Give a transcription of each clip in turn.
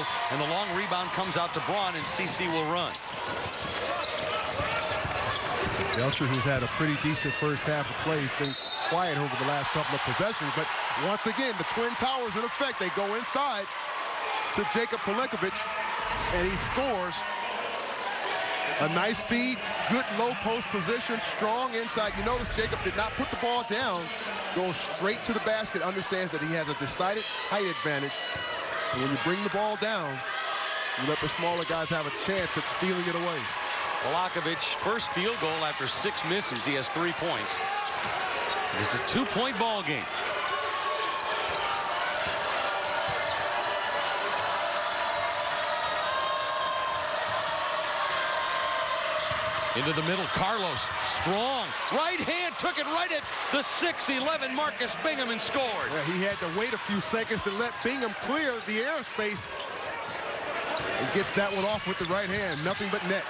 field, and the long rebound comes out to Braun, and CC will run. Belcher, who's had a pretty decent first half of play, has been quiet over the last couple of possessions, but once again, the Twin Towers in effect. They go inside to Jacob Pelinkovic, and he scores. A nice feed, good low post position, strong inside. You notice Jacob did not put the ball down, goes straight to the basket, understands that he has a decided height advantage. And when you bring the ball down, you let the smaller guys have a chance at stealing it away. Pelinkovic, first field goal after 6 misses. He has 3 points. It's a 2-point ball game. Into the middle, Carlos, strong, right hand, took it right at the 6'11", Marcus Bingham, and scored. Yeah, he had to wait a few seconds to let Bingham clear the airspace. And gets that one off with the right hand, nothing but net.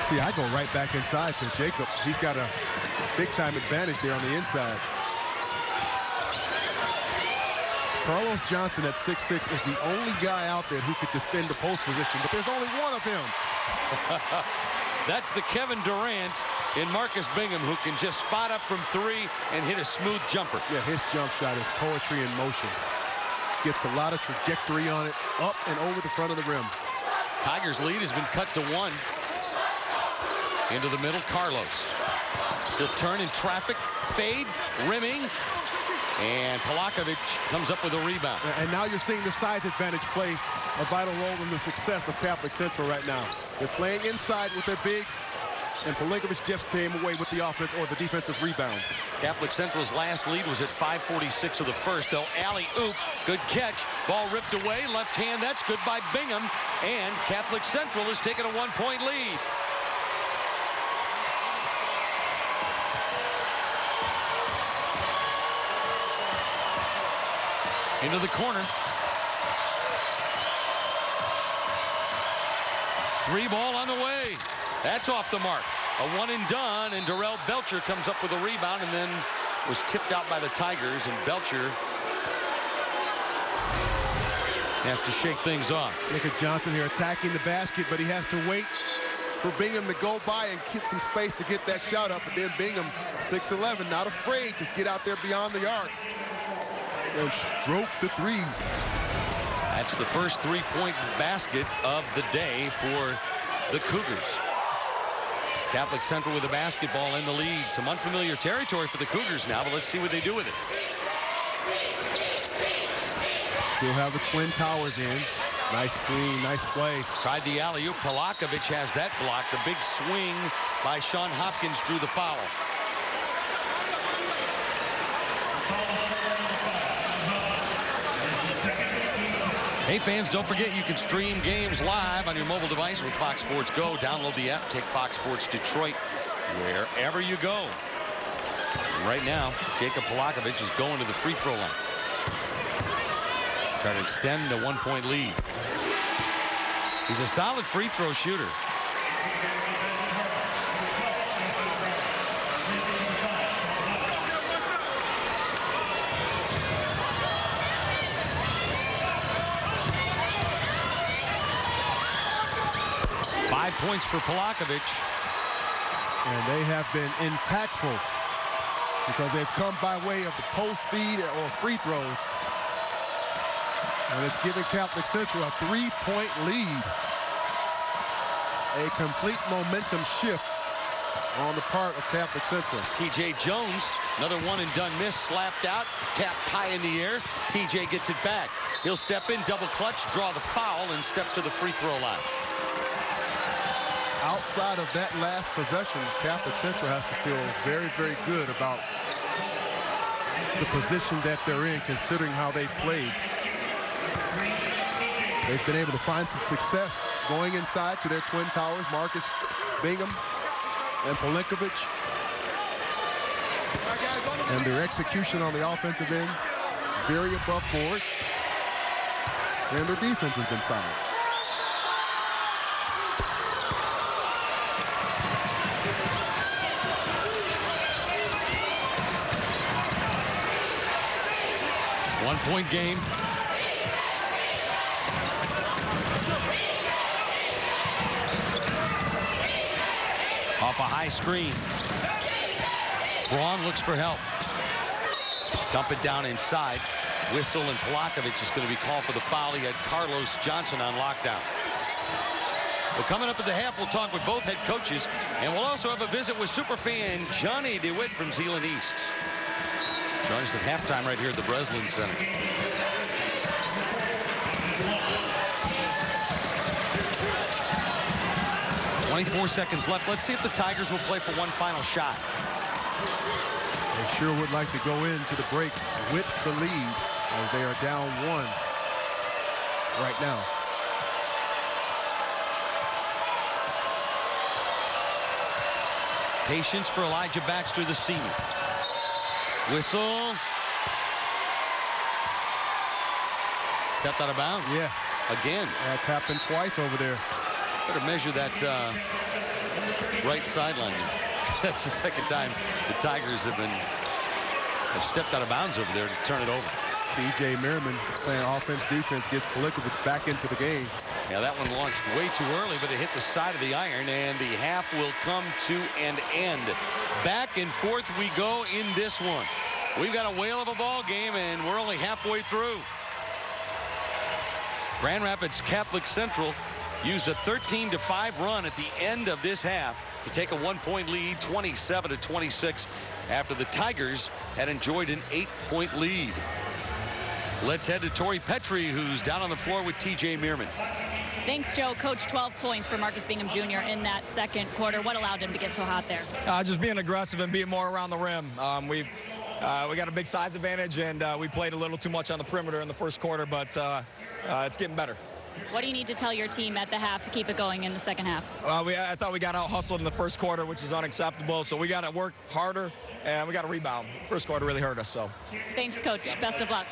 See, I go right back inside to Jacob. He's got a big-time advantage there on the inside. Carlos Johnson at 6'6" is the only guy out there who could defend the post position, but there's only one of him. That's the Kevin Durant in Marcus Bingham, who can just spot up from 3 and hit a smooth jumper. Yeah, his jump shot is poetry in motion. Gets a lot of trajectory on it, up and over the front of the rim. Tigers' lead has been cut to 1. Into the middle, Carlos. He'll turn in traffic, fade, rimming, and Pelinkovic comes up with a rebound. And now you're seeing the size advantage play a vital role in the success of Catholic Central right now. They're playing inside with their bigs, and Pelinkovic just came away with the offense or the defensive rebound. Catholic Central's last lead was at 5:46 of the first. They'll alley-oop, good catch, ball ripped away, left hand, that's good by Bingham, and Catholic Central has taken a 1-point lead. Into the corner. 3 ball on the way. That's off the mark. A 1 and done, and Darrell Belcher comes up with a rebound and then was tipped out by the Tigers, and Belcher has to shake things off. Look at Johnson here attacking the basket, but he has to wait for Bingham to go by and get some space to get that shot up. But then Bingham, 6'11", not afraid to get out there beyond the arc and stroke the 3. That's the first 3-point basket of the day for the Cougars. Catholic Central with the basketball in the lead. Some unfamiliar territory for the Cougars now, but let's see what they do with it. Still have the Twin Towers in. Nice screen, nice play. Tried the alley-oop. Pelinkovic has that blocked. A big swing by Sean Hopkins drew the foul. Hey fans, don't forget you can stream games live on your mobile device with Fox Sports Go. Download the app, take Fox Sports Detroit wherever you go. And right now, Jacob Pelinkovic is going to the free throw line. Trying to extend a 1-point lead. He's a solid free throw shooter. Points for Pelinkovic. And they have been impactful because they've come by way of the post feed or free throws. And it's giving Catholic Central a 3-point lead. A complete momentum shift on the part of Catholic Central. T.J. Jones, another 1-and-done miss, slapped out, tapped high in the air. T.J. gets it back. He'll step in, double clutch, draw the foul, and step to the free throw line. Outside of that last possession, Catholic Central has to feel very, very good about the position that they're in, considering how they played. They've been able to find some success going inside to their Twin Towers, Marcus Bingham and Pelinkovic. And their execution on the offensive end, very above board. And their defense has been solid. 1-point game. Off a high screen. Braun looks for help. Dump it down inside. Whistle, and Polakovic is going to be called for the foul. He had Carlos Johnson on lockdown. But coming up at the half, we'll talk with both head coaches, and we'll also have a visit with superfan Johnny DeWitt from Zeeland East. Join us at halftime right here at the Breslin Center. .24 seconds left. Let's see if the Tigers will play for one final shot. They sure would like to go into the break with the lead as they are down 1 right now. Patience for Elijah Baxter, the senior. Whistle. Stepped out of bounds. Yeah. Again. That's happened twice over there. Better measure that right sideline. That's the second time the Tigers have stepped out of bounds over there to turn it over. T.J. Merriman playing offense, defense, gets Polakovic back into the game. Yeah, that one launched way too early, but it hit the side of the iron, and the half will come to an end. Back and forth we go in this one. We've got a whale of a ball game, and we're only halfway through. Grand Rapids Catholic Central used a 13-5 run at the end of this half to take a 1-point lead, 27-26, after the Tigers had enjoyed an 8-point lead. Let's head to Torrey Petrie, who's down on the floor with T.J. Mearman. Thanks, Joe. Coach, 12 points for Marcus Bingham Jr. in that second quarter. What allowed him to get so hot there? Just being aggressive and being more around the rim. We got a big size advantage, and we played a little too much on the perimeter in the first quarter, but it's getting better. What do you need to tell your team at the half to keep it going in the second half? I thought we got out-hustled in the first quarter, which is unacceptable, so we got to work harder, and we got to rebound. First quarter really hurt us. So. Thanks, Coach. Best of luck.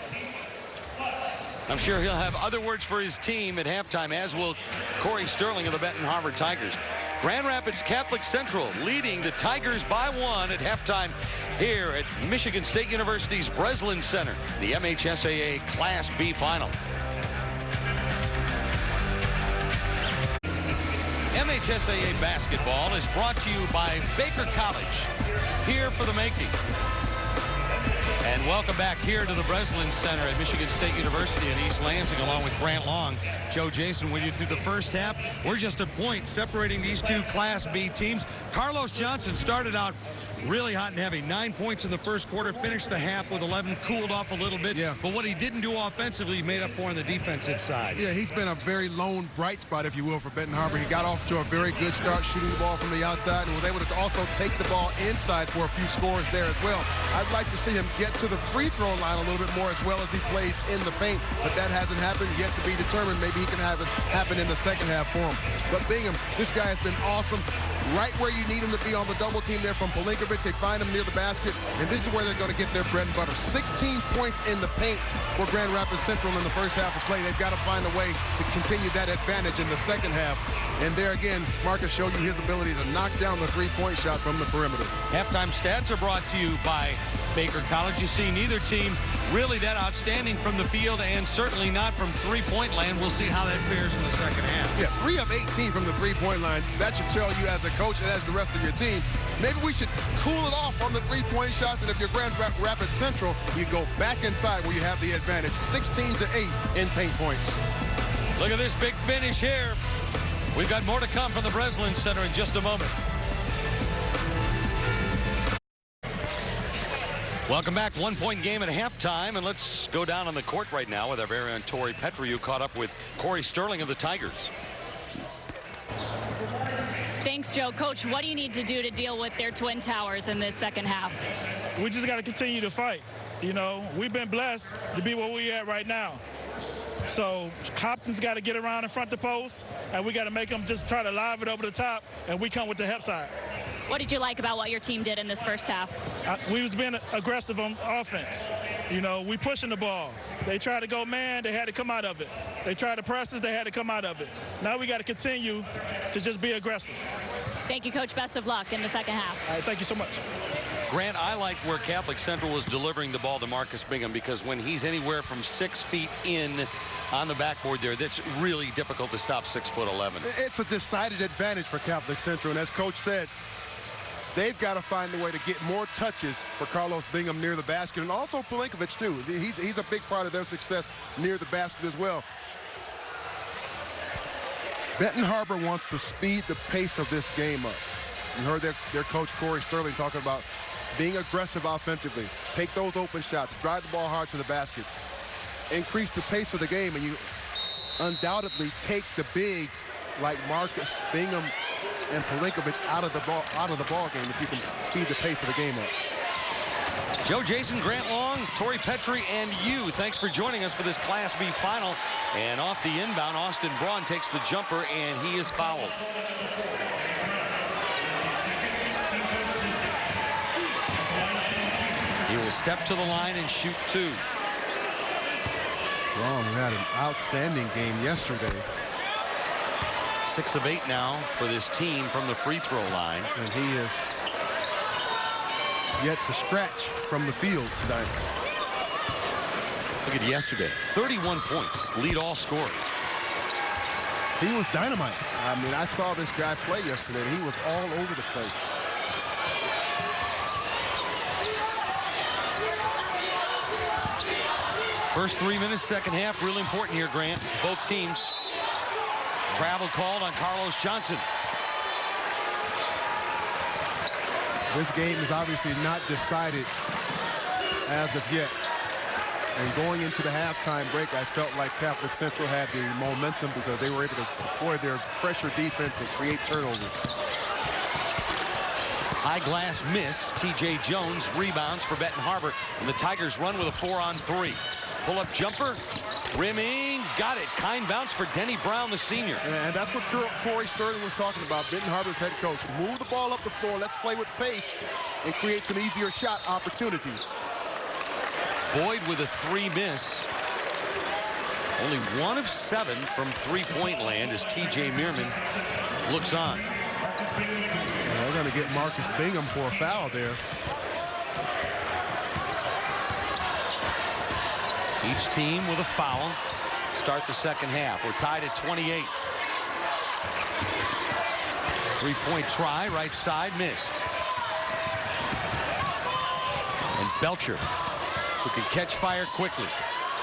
I'm sure he'll have other words for his team at halftime, as will Corey Sterling of the Benton Harbor Tigers. Grand Rapids Catholic Central leading the Tigers by 1 at halftime here at Michigan State University's Breslin Center, the MHSAA Class B final. MHSAA basketball is brought to you by Baker College, here for the making. And welcome back here to the Breslin Center at Michigan State University in East Lansing, along with Grant Long. Joe Jason with you through the first half. We're just a point separating these two Class B teams. Carlos Johnson started out really hot and heavy. 9 points in the first quarter, finished the half with 11, cooled off a little bit. Yeah. But what he didn't do offensively, he made up for on the defensive side. Yeah, he's been a very lone bright spot, if you will, for Benton Harbor. He got off to a very good start shooting the ball from the outside and was able to also take the ball inside for a few scores there as well. I'd like to see him get to the free throw line a little bit more as well as he plays in the paint, but that hasn't happened yet to be determined. Maybe he can have it happen in the second half for him. But Bingham, this guy has been awesome. Right where you need him to be on the double team there from Polakovic. They find him near the basket, and this is where they're going to get their bread and butter. 16 points in the paint for Grand Rapids Central in the first half of play. They've got to find a way to continue that advantage in the second half. And there again, Marcus showed you his ability to knock down the three-point shot from the perimeter. Halftime stats are brought to you by Baker College. You see neither team really that outstanding from the field, and certainly not from three-point land. We'll see how that fares in the second half. Yeah, 3 of 18 from the three-point line. That should tell you as a coach and as the rest of your team, maybe we should cool it off on the three-point shots, and if you're Grand Rapids Central, you go back inside where you have the advantage. 16-8 in paint points. Look at this big finish here. We've got more to come from the Breslin Center in just a moment. Welcome back. 1-point game at halftime, and let's go down on the court right now with our very own Torrey Petrie, who caught up with Corey Sterling of the Tigers. Thanks, Joe. Coach, what do you need to do to deal with their Twin Towers in this second half? We just got to continue to fight. You know, we've been blessed to be where we're at right now. So Hopkins got to get around in front of the post, and we got to make them just try to live it over the top, and we come with the help side. What did you like about what your team did in this first half? We was being aggressive on offense. You know, we pushing the ball. They tried to go man, they had to come out of it. They tried to press us, they had to come out of it. Now we got to continue to just be aggressive. Thank you, Coach. Best of luck in the second half. All right, thank you so much. Grant, I like where Catholic Central was delivering the ball to Marcus Bingham, because when he's anywhere from 6 feet in on the backboard there, that's really difficult to stop 6'11". It's a decided advantage for Catholic Central, and as Coach said, they've got to find a way to get more touches for Carlos Bingham near the basket, and also Pelinkovic too. He's a big part of their success near the basket as well. Benton Harbor wants to speed the pace of this game up. You heard their coach Corey Sterling talking about being aggressive offensively. Take those open shots, drive the ball hard to the basket, increase the pace of the game, and you undoubtedly take the bigs like Marcus Bingham and Pelinkovic out of the ball game if you can speed the pace of the game up. Joe, Jason, Grant Long, Tori Petrie, and you, thanks for joining us for this Class B final. And off the inbound, Austin Braun takes the jumper, and he is fouled. He will step to the line and shoot 2. Braun had an outstanding game yesterday. 6 of 8 now for this team from the free throw line. And he is yet to scratch from the field tonight. Look at yesterday, 31 points, lead all scorers. He was dynamite. I mean, I saw this guy play yesterday, and he was all over the place. First 3 minutes, second half, really important here, Grant. Both teams. Travel called on Carlos Johnson. This game is obviously not decided as of yet. And going into the halftime break, I felt like Catholic Central had the momentum because they were able to deploy their pressure defense and create turnovers. High glass miss. T.J. Jones rebounds for Benton Harbor, and the Tigers run with a 4-on-3. Pull-up jumper, rimming, got it. Kind bounce for Denny Brown, the senior. And that's what Corey Sterling was talking about, Benton Harbor's head coach. Move the ball up the floor, let's play with pace, and create some easier shot opportunities. Boyd with a 3 miss. Only 1 of 7 from three-point land as T.J. Meerman looks on. They're going to get Marcus Bingham for a foul there. Each team with a foul. Start the second half. We're tied at 28. 3-point try, right side, missed. And Belcher, who can catch fire quickly,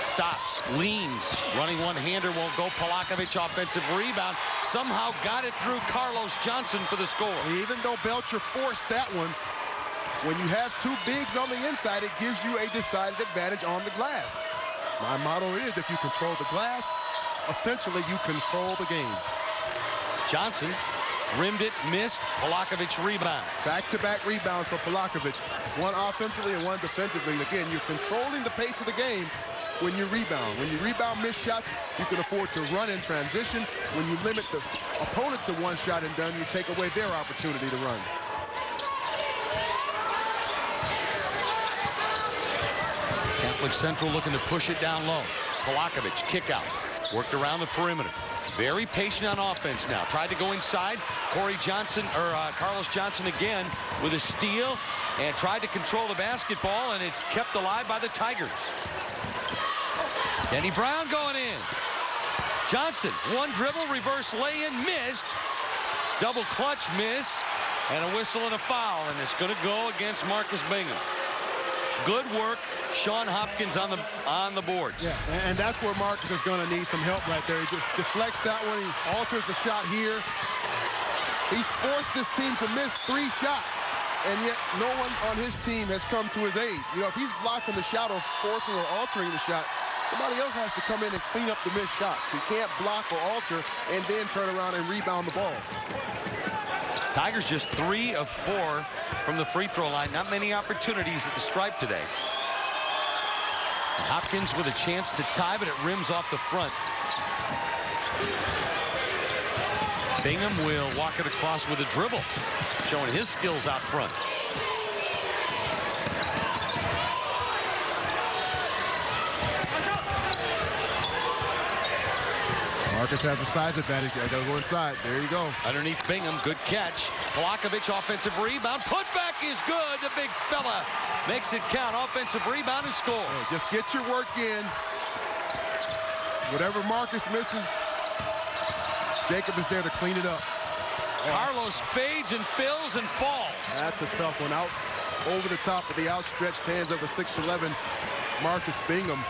stops, leans, running one-hander, won't go. Polakovic, offensive rebound, somehow got it through Carlos Johnson for the score. Even though Belcher forced that one, when you have 2 bigs on the inside, it gives you a decided advantage on the glass. My motto is, if you control the glass, essentially you control the game. Johnson rimmed it, missed. Polakovic rebound. Back-to-back rebounds for Polakovic. One offensively and one defensively. And again, you're controlling the pace of the game when you rebound. When you rebound missed shots, you can afford to run in transition. When you limit the opponent to 1 shot and done, you take away their opportunity to run. Catholic Central looking to push it down low. Polakovic, kick out. Worked around the perimeter. Very patient on offense now. Tried to go inside. Carlos Johnson again with a steal and tried to control the basketball, and it's kept alive by the Tigers. Denny Brown going in. Johnson, 1 dribble, reverse lay-in, missed. Double clutch miss, and a whistle and a foul, and it's going to go against Marcus Bingham. Good work. Sean Hopkins on the boards. Yeah, and that's where Marcus is going to need some help right there. He deflects that one. He alters the shot here. He's forced this team to miss 3 shots, and yet no one on his team has come to his aid. You know, if he's blocking the shot or forcing or altering the shot, somebody else has to come in and clean up the missed shots. He can't block or alter and then turn around and rebound the ball. Tigers just 3 of 4 from the free throw line. Not many opportunities at the stripe today. Hopkins with a chance to tie, but it rims off the front. Bingham will walk it across with a dribble, showing his skills out front. Marcus has a size advantage. I gotta go inside. There you go. Underneath Bingham, good catch. Polakovic, offensive rebound. Putback is good. The big fella makes it count. Offensive rebound and score. Just get your work in. Whatever Marcus misses, Jacob is there to clean it up. Carlos fades and fills and falls. That's a tough one. Out over the top of the outstretched hands of a 6'11" Marcus Bingham.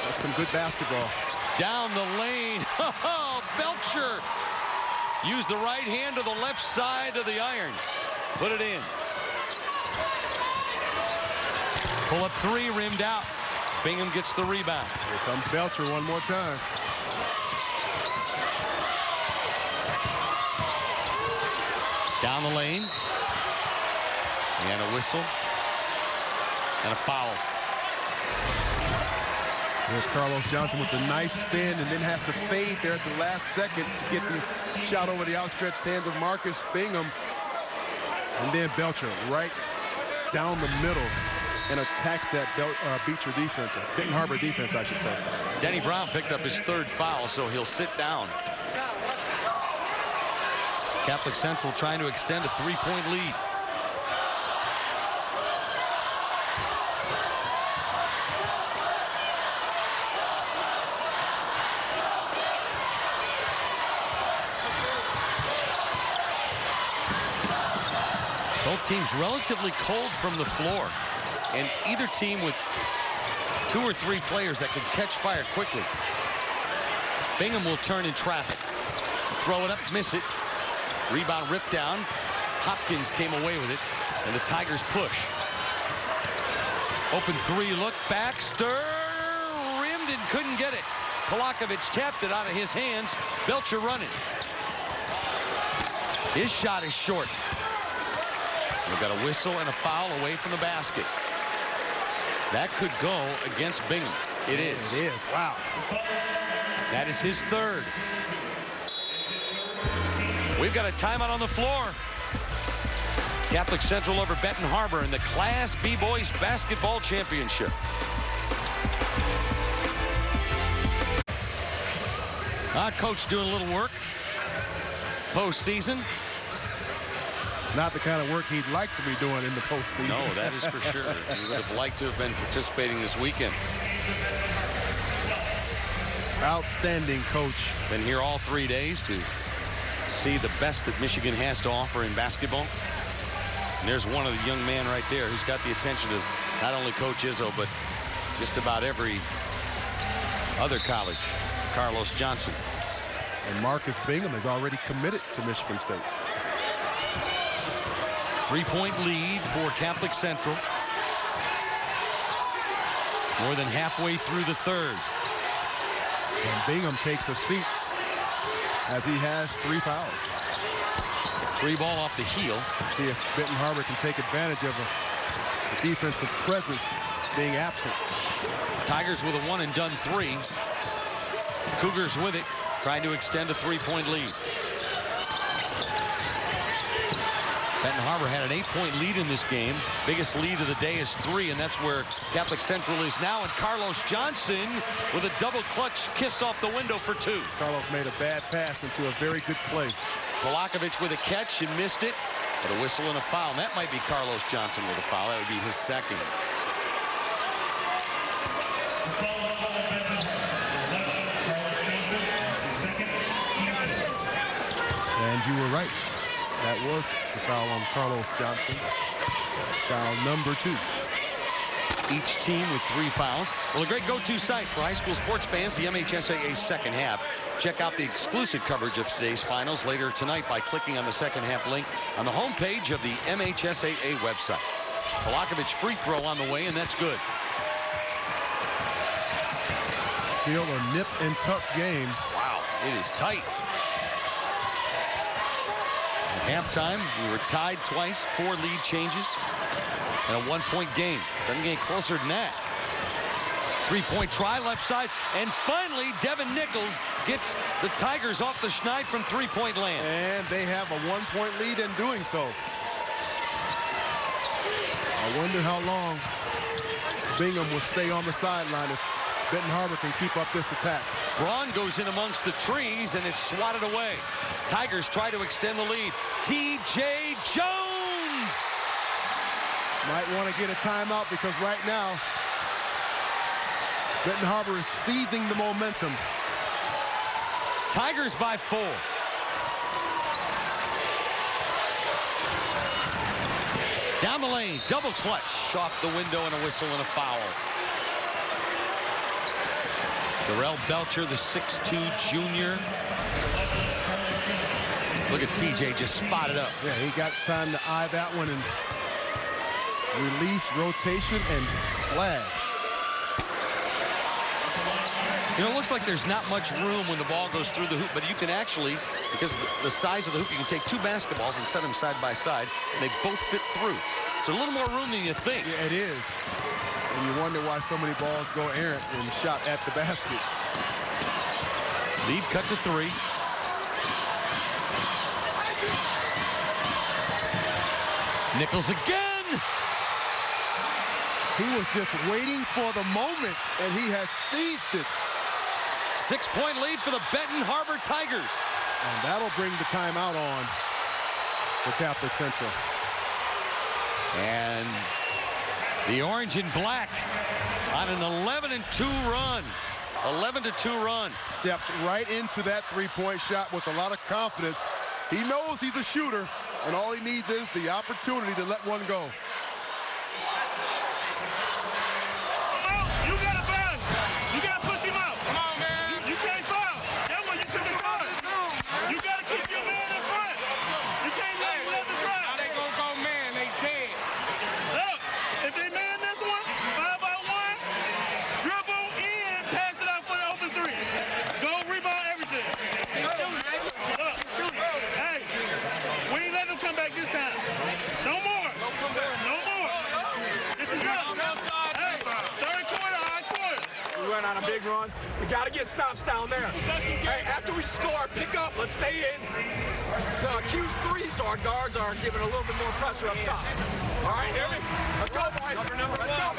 That's some good basketball. Down the lane. Belcher used the right hand to the left side of the iron. Put it in. Pull up three, rimmed out. Bingham gets the rebound. Here comes Belcher one more time. Down the lane. And a whistle. And a foul. There's Carlos Johnson with a nice spin and then has to fade there at the last second to get the shot over the outstretched hands of Marcus Bingham. And then Belcher right down the middle and attacks that Beecher defense, Benton Harbor defense, I should say. Denny Brown picked up his third foul, so he'll sit down. Catholic Central trying to extend a three-point lead. Both teams relatively cold from the floor, and either team with 2 or 3 players that can catch fire quickly. Bingham will turn in traffic. Throw it up, miss it. Rebound ripped down. Hopkins came away with it, and the Tigers push. Open three, look back, stir, rimmed and couldn't get it. Polakovic tapped it out of his hands. Belcher running. His shot is short. We've got a whistle and a foul away from the basket. That could go against Bingham. It is. It is. Wow. That is his third. We've got a timeout on the floor. Catholic Central over Benton Harbor in the Class B Boys Basketball Championship. Coach doing a little work. Postseason. Not the kind of work he'd like to be doing in the postseason. No, that is for sure. He would have liked to have been participating this weekend. Outstanding coach. Been here all 3 days to see the best that Michigan has to offer in basketball. And there's one of the young man right there who's got the attention of not only Coach Izzo, but just about every other college, Carlos Johnson. And Marcus Bingham is already committed to Michigan State. 3-point lead for Catholic Central. More than halfway through the third. And Bingham takes a seat as he has 3 fouls. 3 ball off the heel. Let's see if Benton Harbor can take advantage of a defensive presence being absent. Tigers with a one-and-done 3. Cougars with it, trying to extend a 3-point lead. Benton Harbor had an 8-point lead in this game. Biggest lead of the day is 3, and that's where Catholic Central is now. And Carlos Johnson with a double clutch kiss off the window for 2. Carlos made a bad pass into a very good play. Polakovic with a catch and missed it. But a whistle and a foul. And that might be Carlos Johnson with a foul. That would be his second. And you were right. That was the foul on Carlos Johnson. Foul number 2. Each team with 3 fouls. Well, a great go-to site for high school sports fans, the MHSAA second half. Check out the exclusive coverage of today's finals later tonight by clicking on the second half link on the homepage of the MHSAA website. Polakovic free throw on the way, and that's good. Still a nip and tuck game. Wow, it is tight. At halftime, we were tied twice, 4 lead changes, and a 1-point game. Doesn't get any closer than that. 3-point try, left side, and finally, Devin Nichols gets the Tigers off the schneid from 3-point land. And they have a 1-point lead in doing so. I wonder how long Bingham will stay on the sideline if Benton Harbor can keep up this attack. Braun goes in amongst the trees, and it's swatted away. Tigers try to extend the lead. T.J. Jones! Might want to get a timeout because right now, Benton Harbor is seizing the momentum. Tigers by 4. Down the lane, double clutch off the window, and a whistle and a foul. Darrell Belcher, the 6'2 junior. Look at TJ just spotted up. Yeah, he got time to eye that one and release, rotation, and splash. You know, it looks like there's not much room when the ball goes through the hoop, but you can actually, because of the size of the hoop, you can take 2 basketballs and set them side by side, and they both fit through. It's a little more room than you think. Yeah, it is. And you wonder why so many balls go errant when shot at the basket. Lead cut to 3. Nichols again. He was just waiting for the moment, and he has seized it. 6-point lead for the Benton Harbor Tigers. And that'll bring the timeout on for Catholic Central. And the orange and black on an 11-2 run. 11-2 run. Steps right into that 3-point shot with a lot of confidence. He knows he's a shooter, and all he needs is the opportunity to let one go. You got to foul. You got to push him out. Come on, man. You can't foul. That's what you should have done. You got to keep your man in front. You can't let the drive. How they gonna go man? They dead. Look, if they man this one, 5-out-1, dribble in, pass it out for the open 3. Go rebound everything. Look, hey, we ain't letting them come back this time. No more. No more. This is us. Hey, third quarter, high quarter. We went on a big run. We got to get stops down there. Hey, after we score, pick up. Let's stay in. Q's 3, so our guards are giving a little bit more pressure up top. All right, hear me? Let's go, boys. Let's go.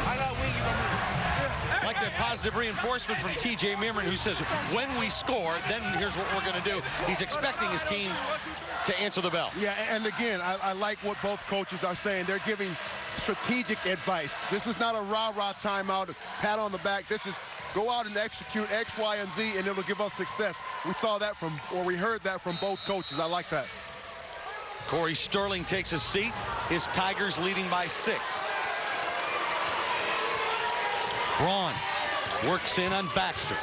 I got wings. Like that positive reinforcement from T.J. Meerman, who says, when we score, then here's what we're going to do. He's expecting his team to answer the bell. Yeah, and again, I like what both coaches are saying. They're giving strategic advice. This is not a rah-rah timeout, pat on the back. This is go out and execute X, Y, and Z, and it'll give us success. We saw that from, or we heard that from both coaches. I like that. Corey Sterling takes a seat. His Tigers leading by 6. Braun works in on Baxter.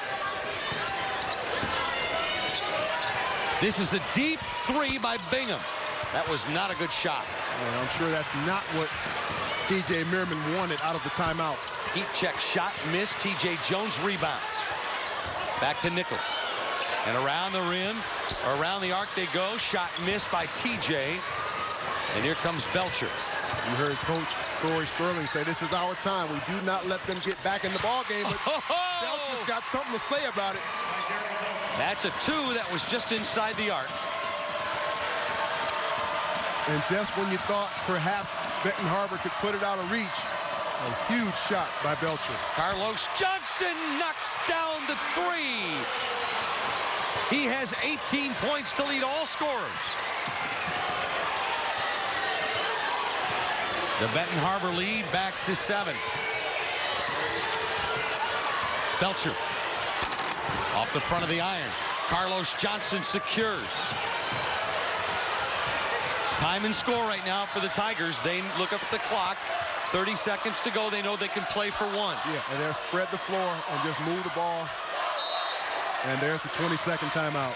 This is a deep 3 by Bingham. That was not a good shot. And I'm sure that's not what T.J. Meerman wanted out of the timeout. Heat check shot missed. T.J. Jones rebound. Back to Nichols. And around the rim, around the arc they go. Shot missed by T.J. And here comes Belcher. You heard Coach Corey Sterling say this is our time. We do not let them get back in the ball game. But Belcher's got something to say about it. That's a 2 that was just inside the arc. And just when you thought perhaps Benton Harbor could put it out of reach, a huge shot by Belcher. Carlos Johnson knocks down the 3. He has 18 points to lead all scorers. The Benton Harbor lead back to 7. Belcher off the front of the iron. Carlos Johnson secures. Time and score right now for the Tigers. They look up at the clock. 30 seconds to go. They know they can play for 1. Yeah, and they'll spread the floor and just move the ball. And there's the 20-second timeout.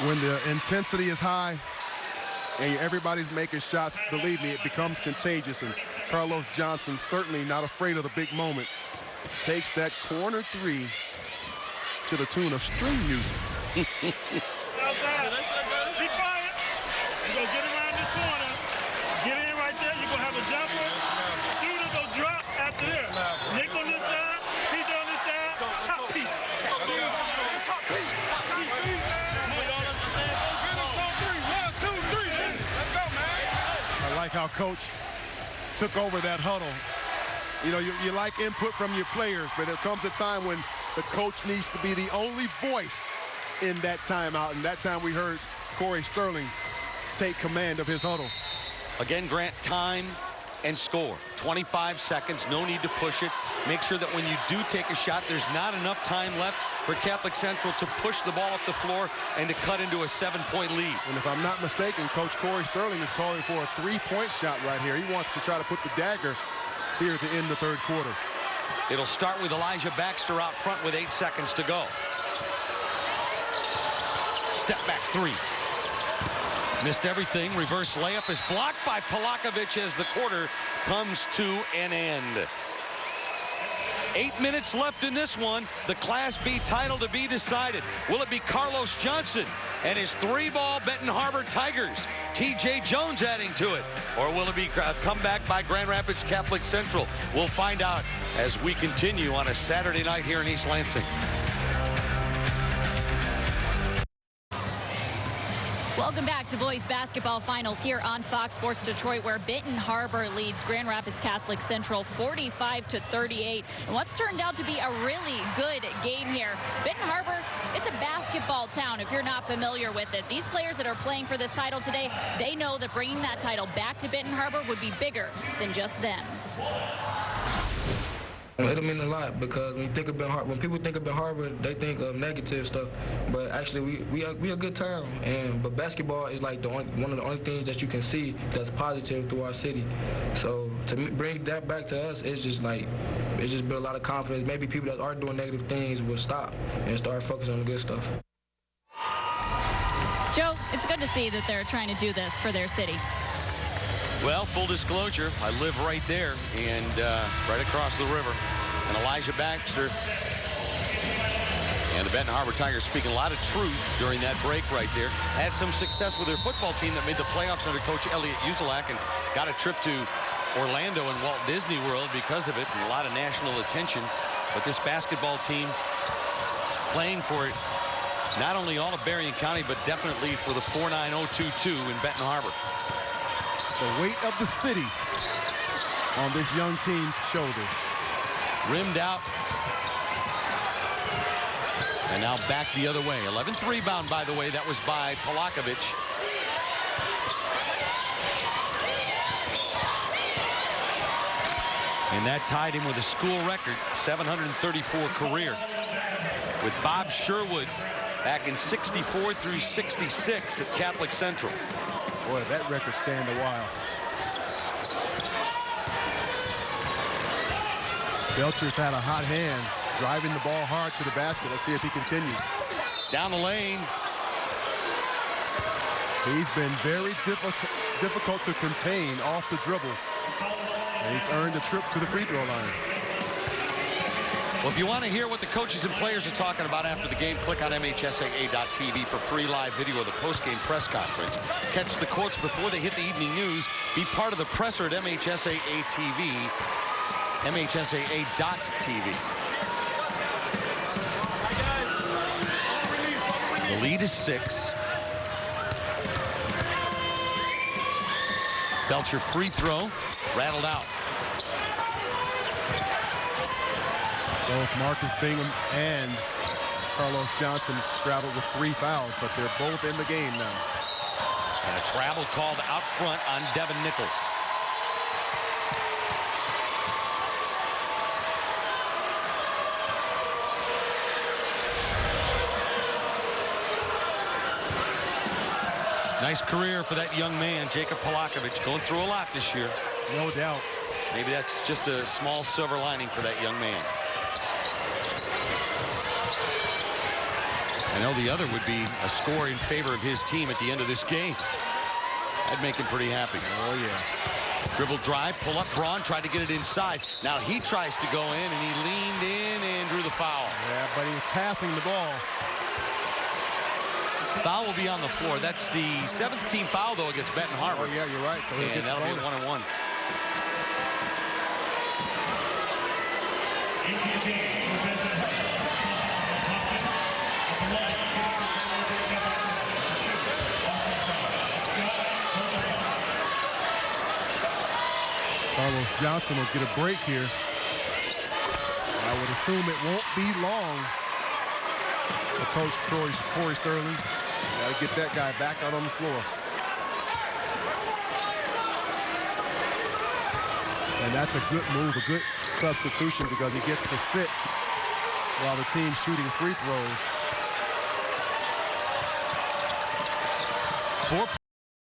When the intensity is high and everybody's making shots, believe me, it becomes contagious. And Carlos Johnson, certainly not afraid of the big moment, takes that corner 3 to the tune of string music. Outside. Be quiet. You're going to get around this corner. Get in right there. You're going to have a jumper. Shooter go drop after there. Nick on this side. TJ on this side. Chop piece. Chop piece. Chop piece. Chop piece. Y'all understand? Finish on 3. 1, 2, 3. Let's go, man. I like how Coach took over that huddle. You know, you like input from your players, but there comes a time when the coach needs to be the only voice in that timeout. And that time we heard Corey Sterling take command of his huddle. Again, Grant, time and score. 25 seconds, no need to push it. Make sure that when you do take a shot, there's not enough time left for Catholic Central to push the ball up the floor and to cut into a 7-point lead. And if I'm not mistaken, Coach Corey Sterling is calling for a 3-point shot right here. He wants to try to put the dagger here to end the third quarter. It'll start with Elijah Baxter out front with 8 seconds to go. Step back three. Missed everything. Reverse layup is blocked by Polakovic as the quarter comes to an end. 8 minutes left in this one. The Class B title to be decided. Will it be Carlos Johnson and his 3-ball Benton Harbor Tigers? T.J. Jones adding to it. Or will it be a comeback by Grand Rapids Catholic Central? We'll find out as we continue on a Saturday night here in East Lansing. Welcome back to boys basketball finals here on Fox Sports Detroit, where Benton Harbor leads Grand Rapids Catholic Central 45-38. And what's turned out to be a really good game here. Benton Harbor, it's a basketball town if you're not familiar with it. These players that are playing for this title today, they know that bringing that title back to Benton Harbor would be bigger than just them. It'll mean a lot because when you think of Benton Harbor, when people think of Benton Harbor, they think of negative stuff. But actually, we a good town. But basketball is like one of the only things that you can see that's positive through our city. So to bring that back to us, it's just built a lot of confidence. Maybe people that are doing negative things will stop and start focusing on the good stuff. Joe, it's good to see that they're trying to do this for their city. Well, full disclosure, I live right there and right across the river. And Elijah Baxter and the Benton Harbor Tigers speaking a lot of truth during that break right there. Had some success with their football team that made the playoffs under Coach Elliot Uzelak and got a trip to Orlando and Walt Disney World because of it, and a lot of national attention. But this basketball team playing for it, not only all of Berrien County, but definitely for the 49022 in Benton Harbor. The weight of the city on this young team's shoulders. Rimmed out. And now back the other way. 11th rebound, by the way. That was by Polakovic. And that tied him with a school record, 734 career. With Bob Sherwood back in 64 through 66 at Catholic Central. Boy, that record stand a while. Belcher's had a hot hand, driving the ball hard to the basket. Let's see if he continues. Down the lane. He's been very difficult to contain off the dribble. And he's earned a trip to the free throw line. Well, if you want to hear what the coaches and players are talking about after the game, click on MHSAA.tv for free live video of the post-game press conference. Catch the quotes before they hit the evening news. Be part of the presser at MHSAA.tv, MHSAA.tv. The lead is 6. Belcher free throw, rattled out. Both Marcus Bingham and Carlos Johnson traveled with 3 fouls, but they're both in the game now. And a travel called out front on Devin Nichols. Nice career for that young man, Jacob Polakovic, going through a lot this year. No doubt. Maybe that's just a small silver lining for that young man. I know the other would be a score in favor of his team at the end of this game. That'd make him pretty happy. Oh, yeah. Dribble drive, pull up. Braun tried to get it inside. Now he tries to go in, and he leaned in and drew the foul. Yeah, but he was passing the ball. Foul will be on the floor. That's the 7th team foul, though, against Benton Harbor. Oh, yeah, you're right. So and that'll be 1-on-1. Carlos Johnson will get a break here. I would assume it won't be long for Coach Corey Sterling. Got to get that guy back out on the floor. And that's a good move, a good substitution, because he gets to sit while the team's shooting free throws.